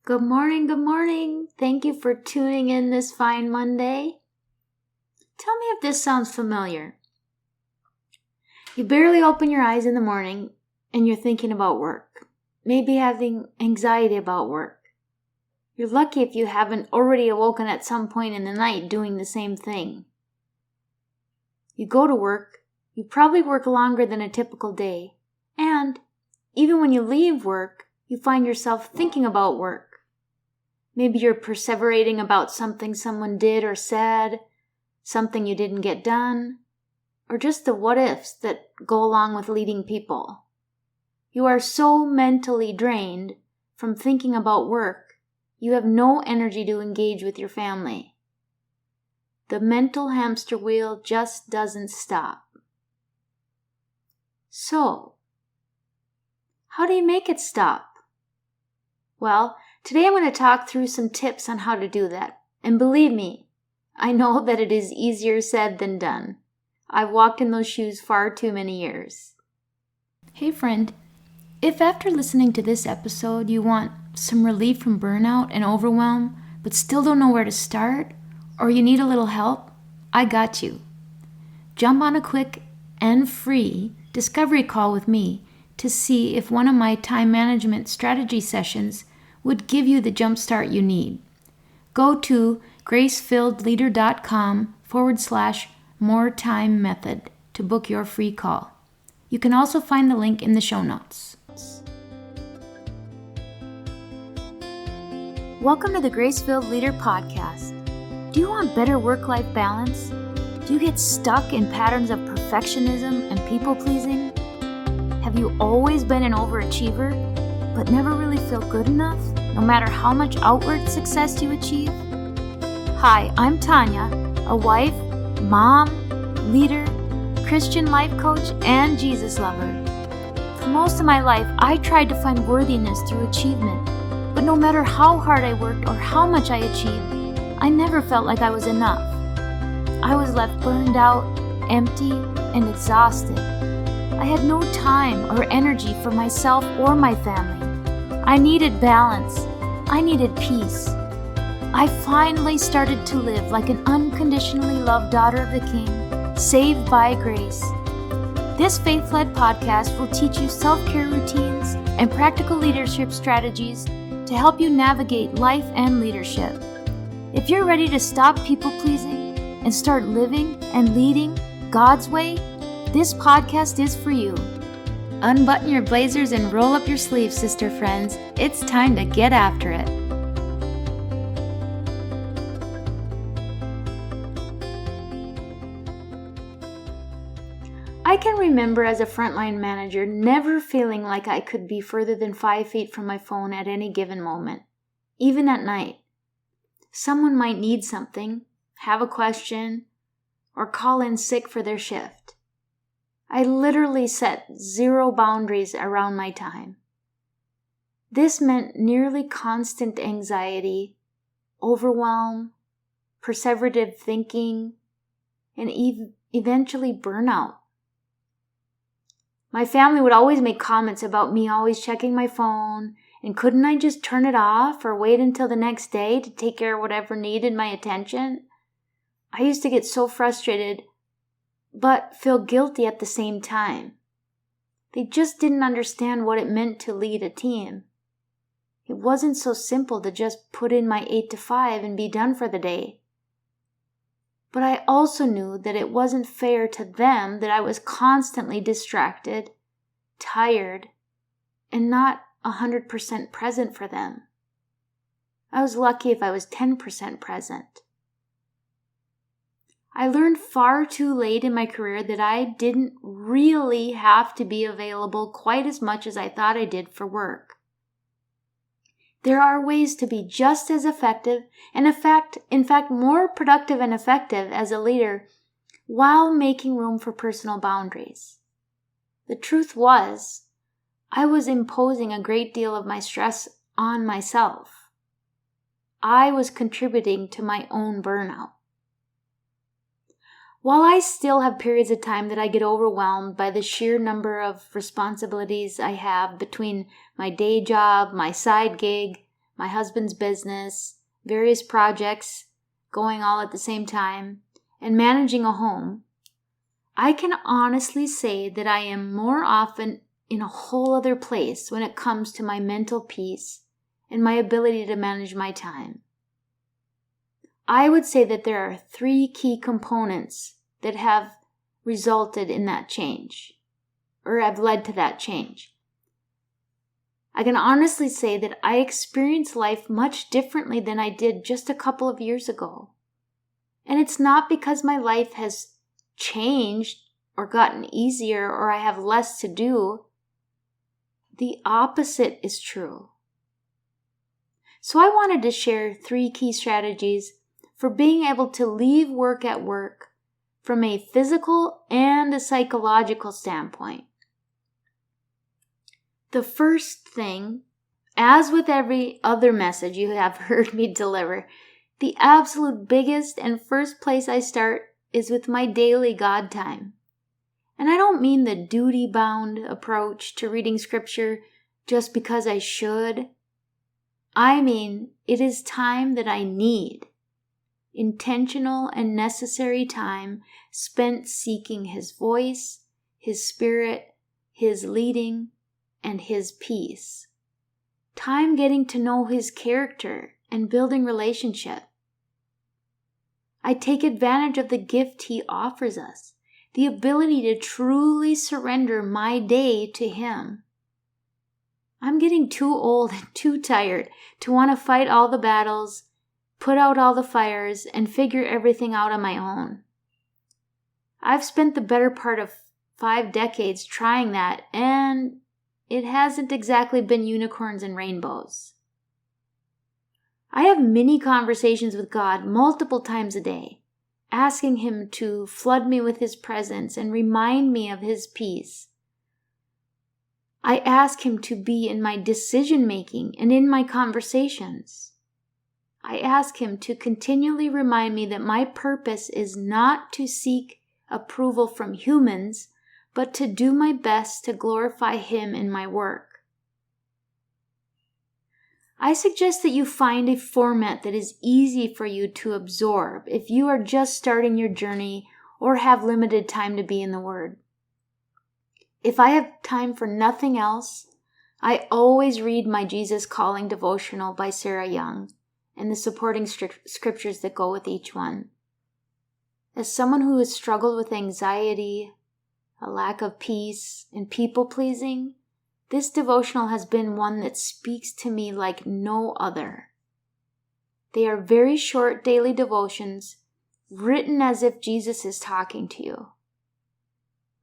Good morning, good morning. Thank you for tuning in this fine Monday. Tell me if this sounds familiar. You barely open your eyes in the morning and you're thinking about work, maybe having anxiety about work. You're lucky if you haven't already awoken at some point in the night doing the same thing. You go to work, you probably work longer than a typical day, and even when you leave work, you find yourself thinking about work. Maybe you're perseverating about something someone did or said, something you didn't get done, or just the what-ifs that go along with leading people. You are so mentally drained from thinking about work, you have no energy to engage with your family. The mental hamster wheel just doesn't stop. So, how do you make it stop? Well, today I'm going to talk through some tips on how to do that. And believe me, I know that it is easier said than done. I've walked in those shoes far too many years. Hey friend, if after listening to this episode you want some relief from burnout and overwhelm, but still don't know where to start, or you need a little help, I got you. Jump on a quick and free discovery call with me to see if one of my time management strategy sessions would give you the jumpstart you need. Go to gracefilledleader.com/more time method to book your free call. You can also find the link in the show notes. Welcome to the Grace-Filled Leader Podcast. Do you want better work-life balance? Do you get stuck in patterns of perfectionism and people-pleasing? Have you always been an overachiever, but never really feel good enough, no matter how much outward success you achieve? Hi, I'm Tanya, a wife, mom, leader, Christian life coach, and Jesus lover. For most of my life, I tried to find worthiness through achievement. But no matter how hard I worked or how much I achieved, I never felt like I was enough. I was left burned out, empty, and exhausted. I had no time or energy for myself or my family. I needed balance. I needed peace. I finally started to live like an unconditionally loved daughter of the King, saved by grace. This faith-led podcast will teach you self-care routines and practical leadership strategies to help you navigate life and leadership. If you're ready to stop people-pleasing and start living and leading God's way, this podcast is for you. Unbutton your blazers and roll up your sleeves, sister friends. It's time to get after it. I can remember as a frontline manager never feeling like I could be further than 5 feet from my phone at any given moment, even at night. Someone might need something, have a question, or call in sick for their shift. I literally set zero boundaries around my time. This meant nearly constant anxiety, overwhelm, perseverative thinking, and eventually burnout. My family would always make comments about me always checking my phone, and couldn't I just turn it off or wait until the next day to take care of whatever needed my attention? I used to get so frustrated, but feel guilty at the same time. They just didn't understand what it meant to lead a team. It wasn't so simple to just put in my 8 to 5 and be done for the day. But I also knew that it wasn't fair to them that I was constantly distracted, tired, and not 100% present for them. I was lucky if I was 10% present. I learned far too late in my career that I didn't really have to be available quite as much as I thought I did for work. There are ways to be just as effective and in fact more productive and effective as a leader while making room for personal boundaries. The truth was, I was imposing a great deal of my stress on myself. I was contributing to my own burnout. While I still have periods of time that I get overwhelmed by the sheer number of responsibilities I have between my day job, my side gig, my husband's business, various projects going all at the same time, and managing a home, I can honestly say that I am more often in a whole other place when it comes to my mental peace and my ability to manage my time. I would say that there are 3 key components that have resulted in that change, or have led to that change. I can honestly say that I experience life much differently than I did just a couple of years ago. And it's not because my life has changed or gotten easier or I have less to do. The opposite is true. So I wanted to share 3 key strategies for being able to leave work at work from a physical and a psychological standpoint. The first thing, as with every other message you have heard me deliver, the absolute biggest and first place I start is with my daily God time. And I don't mean the duty-bound approach to reading scripture just because I should. I mean, it is time that I need. Intentional and necessary time spent seeking His voice, His Spirit, His leading, and His peace. Time getting to know His character and building relationship. I take advantage of the gift He offers us, the ability to truly surrender my day to Him. I'm getting too old and too tired to want to fight all the battles, put out all the fires, and figure everything out on my own. I've spent the better part of 5 decades trying that, and it hasn't exactly been unicorns and rainbows. I have many conversations with God multiple times a day, asking Him to flood me with His presence and remind me of His peace. I ask Him to be in my decision-making and in my conversations. I ask Him to continually remind me that my purpose is not to seek approval from humans, but to do my best to glorify Him in my work. I suggest that you find a format that is easy for you to absorb if you are just starting your journey or have limited time to be in the Word. If I have time for nothing else, I always read my Jesus Calling devotional by Sarah Young and the supporting scriptures that go with each one. As someone who has struggled with anxiety, a lack of peace, and people-pleasing, this devotional has been one that speaks to me like no other. They are very short daily devotions, written as if Jesus is talking to you.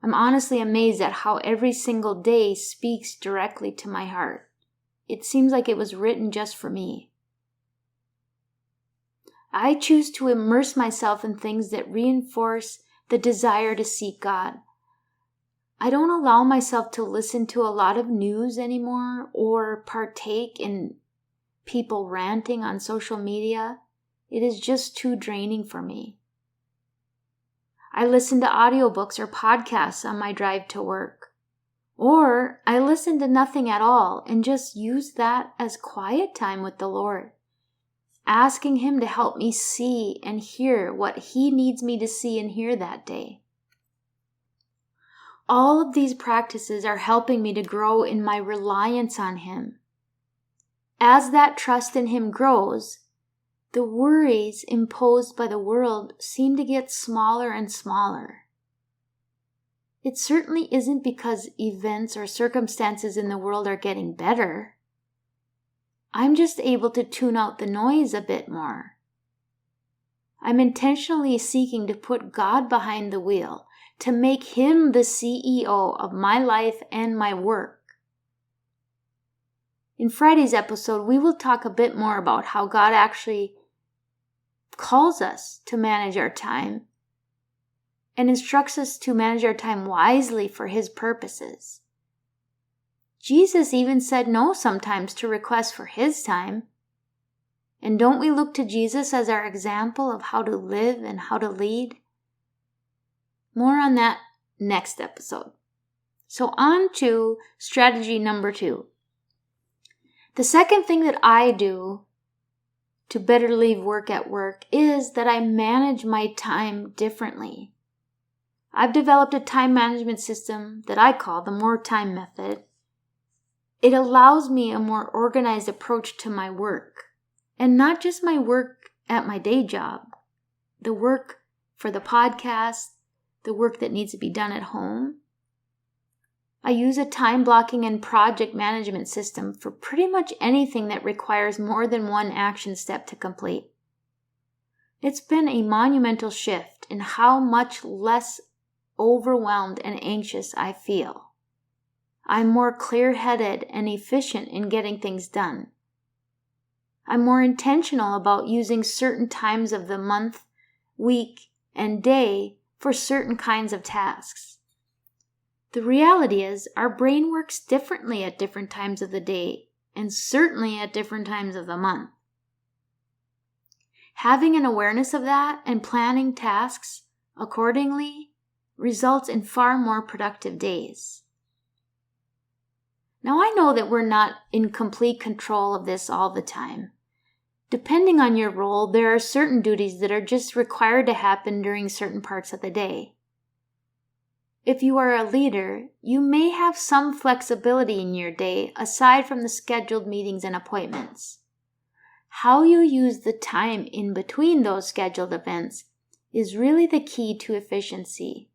I'm honestly amazed at how every single day speaks directly to my heart. It seems like it was written just for me. I choose to immerse myself in things that reinforce the desire to seek God. I don't allow myself to listen to a lot of news anymore or partake in people ranting on social media. It is just too draining for me. I listen to audiobooks or podcasts on my drive to work. Or I listen to nothing at all and just use that as quiet time with the Lord, asking Him to help me see and hear what He needs me to see and hear that day. All of these practices are helping me to grow in my reliance on Him. As that trust in Him grows, the worries imposed by the world seem to get smaller and smaller. It certainly isn't because events or circumstances in the world are getting better. I'm just able to tune out the noise a bit more. I'm intentionally seeking to put God behind the wheel, to make Him the CEO of my life and my work. In Friday's episode, we will talk a bit more about how God actually calls us to manage our time and instructs us to manage our time wisely for His purposes. Jesus even said no sometimes to requests for His time. And don't we look to Jesus as our example of how to live and how to lead? More on that next episode. So on to strategy number 2. The second thing that I do to better leave work at work is that I manage my time differently. I've developed a time management system that I call the More Time Method. It allows me a more organized approach to my work, and not just my work at my day job, the work for the podcast, the work that needs to be done at home. I use a time blocking and project management system for pretty much anything that requires more than one action step to complete. It's been a monumental shift in how much less overwhelmed and anxious I feel. I'm more clear-headed and efficient in getting things done. I'm more intentional about using certain times of the month, week, and day for certain kinds of tasks. The reality is, our brain works differently at different times of the day, and certainly at different times of the month. Having an awareness of that and planning tasks accordingly results in far more productive days. Now, I know that we're not in complete control of this all the time. Depending on your role, there are certain duties that are just required to happen during certain parts of the day. If you are a leader, you may have some flexibility in your day aside from the scheduled meetings and appointments. How you use the time in between those scheduled events is really the key to efficiency.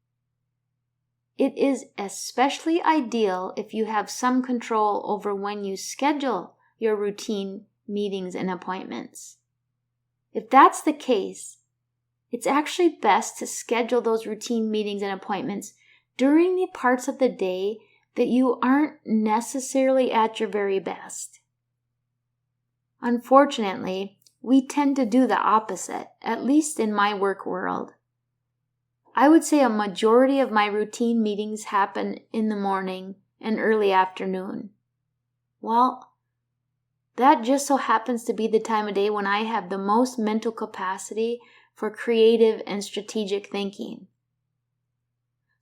It is especially ideal if you have some control over when you schedule your routine meetings and appointments. If that's the case, it's actually best to schedule those routine meetings and appointments during the parts of the day that you aren't necessarily at your very best. Unfortunately, we tend to do the opposite, at least in my work world. I would say a majority of my routine meetings happen in the morning and early afternoon. Well, that just so happens to be the time of day when I have the most mental capacity for creative and strategic thinking.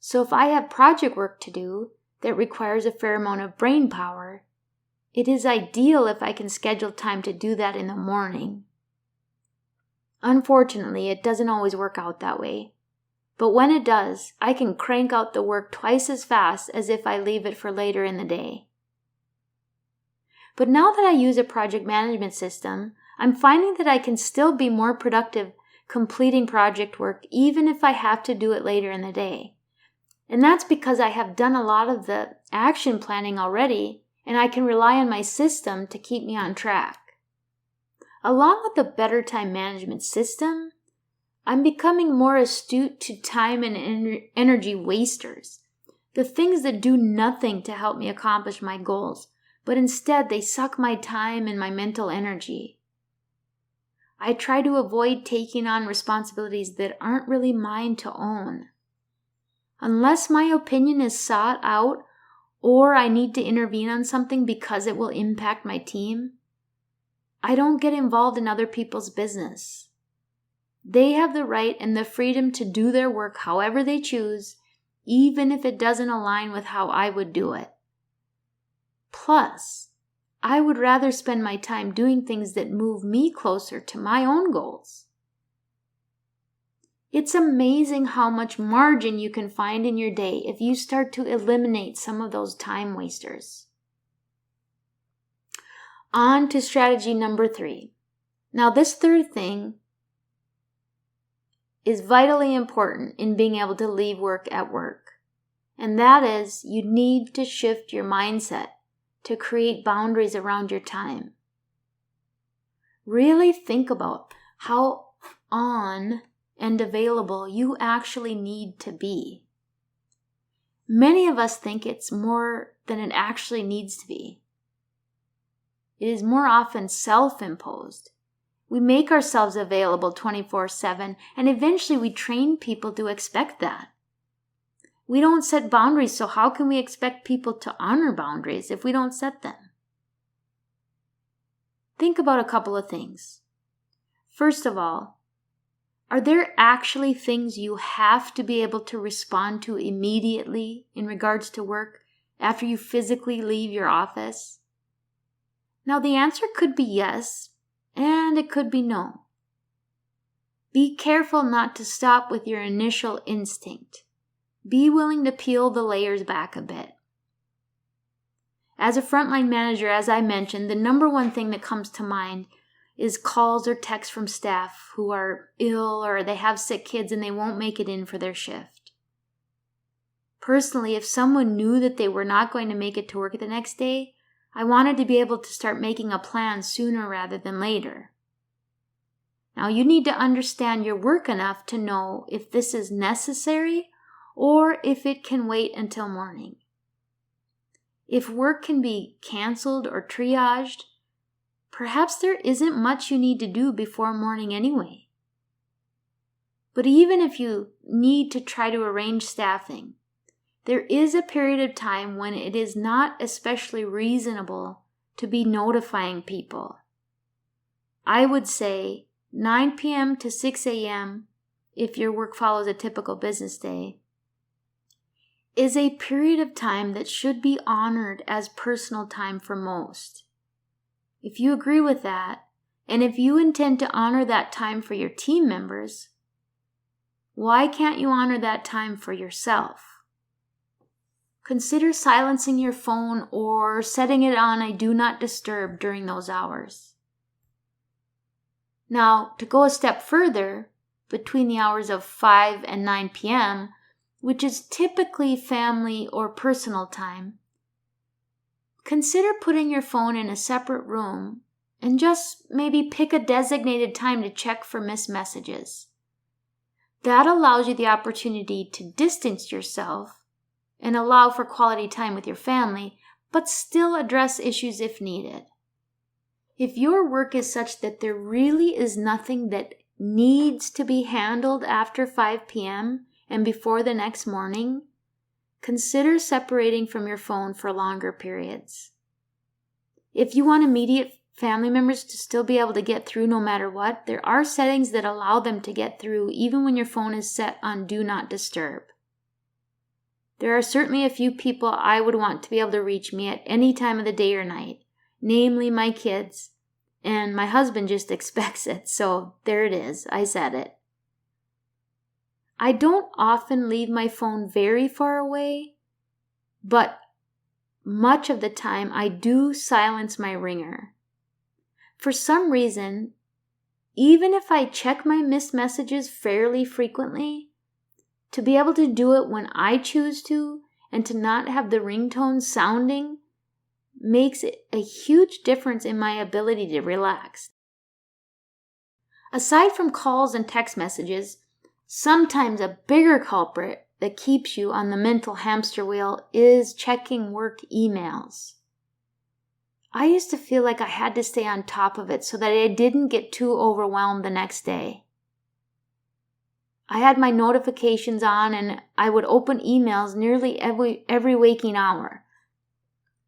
So if I have project work to do that requires a fair amount of brain power, it is ideal if I can schedule time to do that in the morning. Unfortunately, it doesn't always work out that way. But when it does, I can crank out the work twice as fast as if I leave it for later in the day. But now that I use a project management system, I'm finding that I can still be more productive completing project work even if I have to do it later in the day. And that's because I have done a lot of the action planning already, and I can rely on my system to keep me on track. Along with the better time management system, I'm becoming more astute to time and energy wasters, the things that do nothing to help me accomplish my goals, but instead they suck my time and my mental energy. I try to avoid taking on responsibilities that aren't really mine to own. Unless my opinion is sought out or I need to intervene on something because it will impact my team, I don't get involved in other people's business. They have the right and the freedom to do their work however they choose, even if it doesn't align with how I would do it. Plus, I would rather spend my time doing things that move me closer to my own goals. It's amazing how much margin you can find in your day if you start to eliminate some of those time wasters. On to strategy number 3. Now, this third thing is vitally important in being able to leave work at work. And that is, you need to shift your mindset to create boundaries around your time. Really think about how on and available you actually need to be. Many of us think it's more than it actually needs to be. It is more often self-imposed. We make ourselves available 24/7, and eventually we train people to expect that. We don't set boundaries, so how can we expect people to honor boundaries if we don't set them? Think about a couple of things. First of all, are there actually things you have to be able to respond to immediately in regards to work after you physically leave your office? Now, the answer could be yes, and it could be no. Be careful not to stop with your initial instinct. Be willing to peel the layers back a bit. As a frontline manager, as I mentioned, the number one thing that comes to mind is calls or texts from staff who are ill or they have sick kids and they won't make it in for their shift. Personally, if someone knew that they were not going to make it to work the next day, I wanted to be able to start making a plan sooner rather than later. Now, you need to understand your work enough to know if this is necessary or if it can wait until morning. If work can be canceled or triaged, perhaps there isn't much you need to do before morning anyway. But even if you need to try to arrange staffing, there is a period of time when it is not especially reasonable to be notifying people. I would say 9 p.m. to 6 a.m., if your work follows a typical business day, is a period of time that should be honored as personal time for most. If you agree with that, and if you intend to honor that time for your team members, why can't you honor that time for yourself? Consider silencing your phone or setting it on a do not disturb during those hours. Now, to go a step further, between the hours of 5 and 9 p.m., which is typically family or personal time, consider putting your phone in a separate room and just maybe pick a designated time to check for missed messages. That allows you the opportunity to distance yourself and allow for quality time with your family, but still address issues if needed. If your work is such that there really is nothing that needs to be handled after 5 p.m. and before the next morning, consider separating from your phone for longer periods. If you want immediate family members to still be able to get through no matter what, there are settings that allow them to get through even when your phone is set on Do Not Disturb. There are certainly a few people I would want to be able to reach me at any time of the day or night, namely my kids, and my husband just expects it, so there it is, I said it. I don't often leave my phone very far away, but much of the time I do silence my ringer. For some reason, even if I check my missed messages fairly frequently, to be able to do it when I choose to and to not have the ringtone sounding makes it a huge difference in my ability to relax. Aside from calls and text messages, sometimes a bigger culprit that keeps you on the mental hamster wheel is checking work emails. I used to feel like I had to stay on top of it so that I didn't get too overwhelmed the next day. I had my notifications on and I would open emails nearly every waking hour.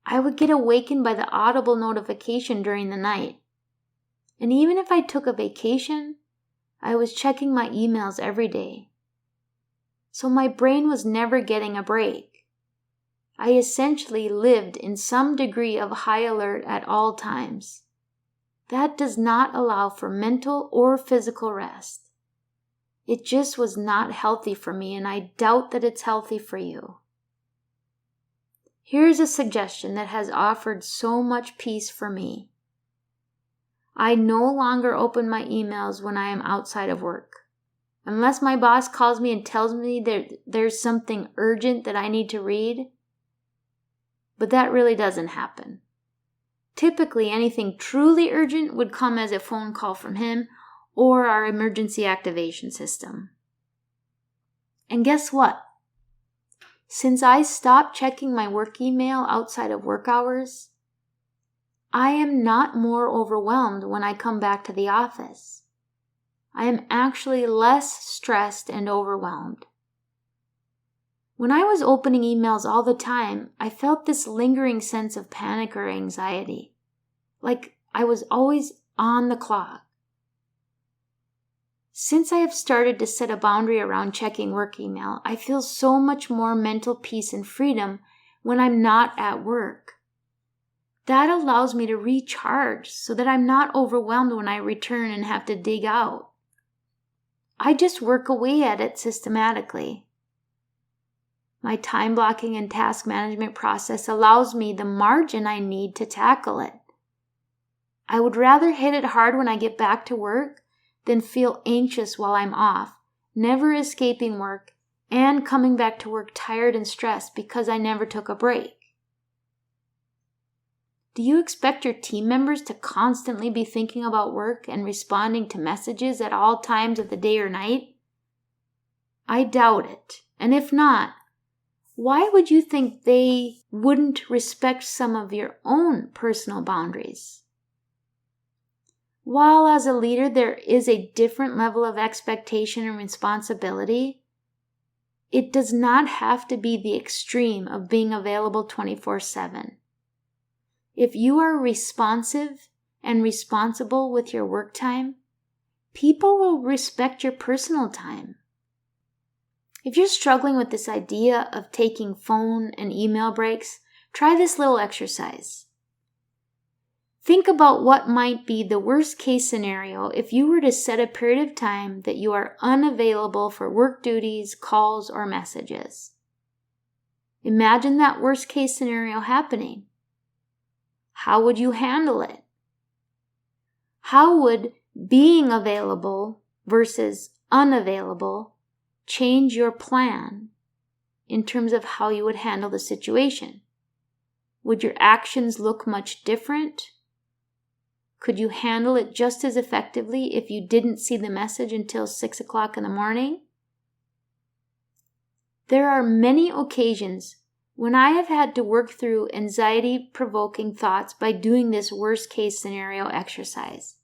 I would get awakened by the audible notification during the night. And even if I took a vacation, I was checking my emails every day. So my brain was never getting a break. I essentially lived in some degree of high alert at all times. That does not allow for mental or physical rest. It just was not healthy for me, and I doubt that it's healthy for you. Here's a suggestion that has offered so much peace for me. I no longer open my emails when I am outside of work. Unless my boss calls me and tells me there's something urgent that I need to read. But that really doesn't happen. Typically, anything truly urgent would come as a phone call from him or our emergency activation system. And guess what? Since I stopped checking my work email outside of work hours, I am not more overwhelmed when I come back to the office. I am actually less stressed and overwhelmed. When I was opening emails all the time, I felt this lingering sense of panic or anxiety, like I was always on the clock. Since I have started to set a boundary around checking work email, I feel so much more mental peace and freedom when I'm not at work. That allows me to recharge so that I'm not overwhelmed when I return and have to dig out. I just work away at it systematically. My time blocking and task management process allows me the margin I need to tackle it. I would rather hit it hard when I get back to work than feel anxious while I'm off, never escaping work, and coming back to work tired and stressed because I never took a break. Do you expect your team members to constantly be thinking about work and responding to messages at all times of the day or night? I doubt it. And if not, why would you think they wouldn't respect some of your own personal boundaries? While as a leader there is a different level of expectation and responsibility, it does not have to be the extreme of being available 24/7. If you are responsive and responsible with your work time, people will respect your personal time. If you're struggling with this idea of taking phone and email breaks, try this little exercise. Think about what might be the worst case scenario if you were to set a period of time that you are unavailable for work duties, calls, or messages. Imagine that worst case scenario happening. How would you handle it? How would being available versus unavailable change your plan in terms of how you would handle the situation? Would your actions look much different? Could you handle it just as effectively if you didn't see the message until 6 o'clock in the morning? There are many occasions when I have had to work through anxiety-provoking thoughts by doing this worst-case scenario exercise.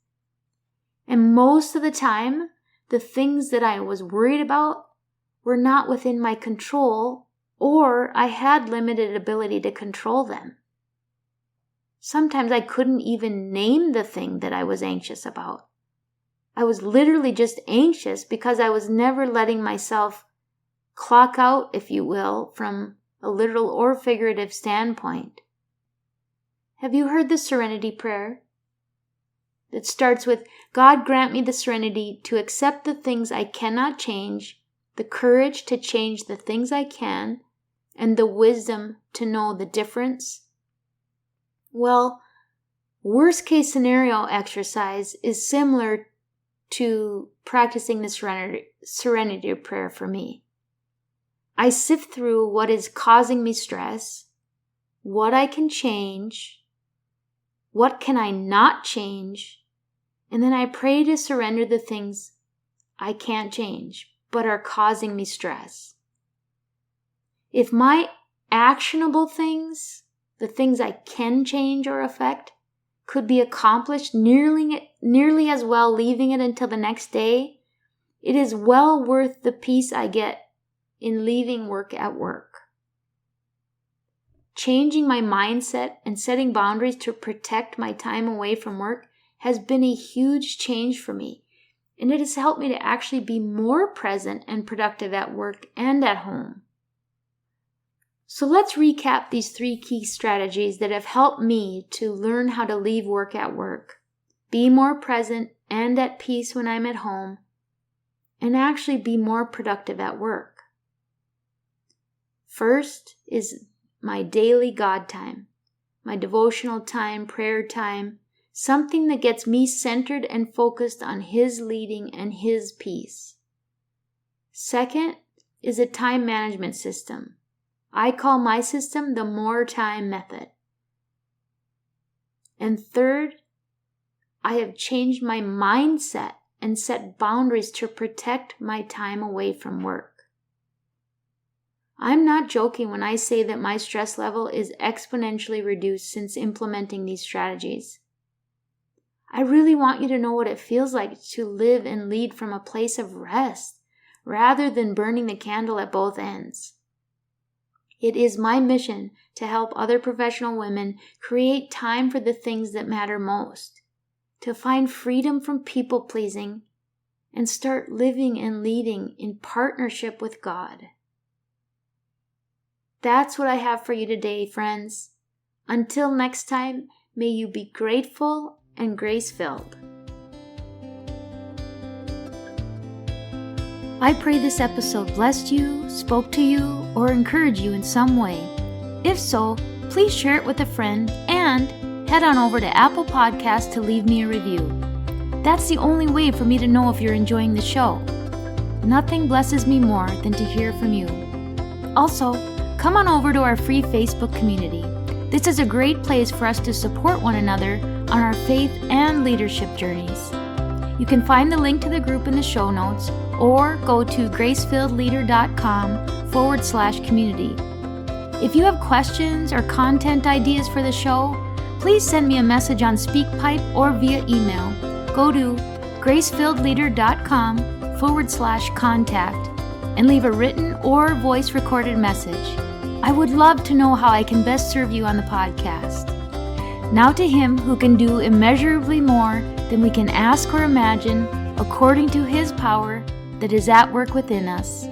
And most of the time, the things that I was worried about were not within my control, or I had limited ability to control them. Sometimes I couldn't even name the thing that I was anxious about. I was literally just anxious because I was never letting myself clock out, if you will, from a literal or figurative standpoint. Have you heard the serenity prayer? It starts with, God grant me the serenity to accept the things I cannot change, the courage to change the things I can, and the wisdom to know the difference. Well, worst case scenario exercise is similar to practicing the serenity prayer for me. I sift through what is causing me stress, what I can change, what can I not change, and then I pray to surrender the things I can't change but are causing me stress. If my actionable things, the things I can change or affect, could be accomplished nearly as well leaving it until the next day, it is well worth the peace I get in leaving work at work. Changing my mindset and setting boundaries to protect my time away from work has been a huge change for me, and it has helped me to actually be more present and productive at work and at home. So let's recap these 3 key strategies that have helped me to learn how to leave work at work, be more present and at peace when I'm at home, and actually be more productive at work. First is my daily God time, my devotional time, prayer time, something that gets me centered and focused on His leading and His peace. Second is a time management system. I call my system the more time method. And third, I have changed my mindset and set boundaries to protect my time away from work. I'm not joking when I say that my stress level is exponentially reduced since implementing these strategies. I really want you to know what it feels like to live and lead from a place of rest, rather than burning the candle at both ends. It is my mission to help other professional women create time for the things that matter most, to find freedom from people-pleasing, and start living and leading in partnership with God. That's what I have for you today, friends. Until next time, may you be grateful and grace-filled. I pray this episode blessed you, spoke to you, or encouraged you in some way. If so, please share it with a friend and head on over to Apple Podcasts to leave me a review. That's the only way for me to know if you're enjoying the show. Nothing blesses me more than to hear from you. Also, come on over to our free Facebook community. This is a great place for us to support one another on our faith and leadership journeys. You can find the link to the group in the show notes or go to gracefilledleader.com/community. If you have questions or content ideas for the show, please send me a message on SpeakPipe or via email. Go to gracefilledleader.com/contact and leave a written or voice recorded message. I would love to know how I can best serve you on the podcast. Now to Him who can do immeasurably more than we can ask or imagine, according to His power that is at work within us.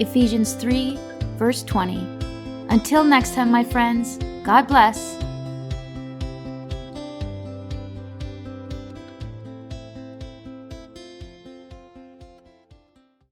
Ephesians 3, verse 20. Until next time, my friends, God bless.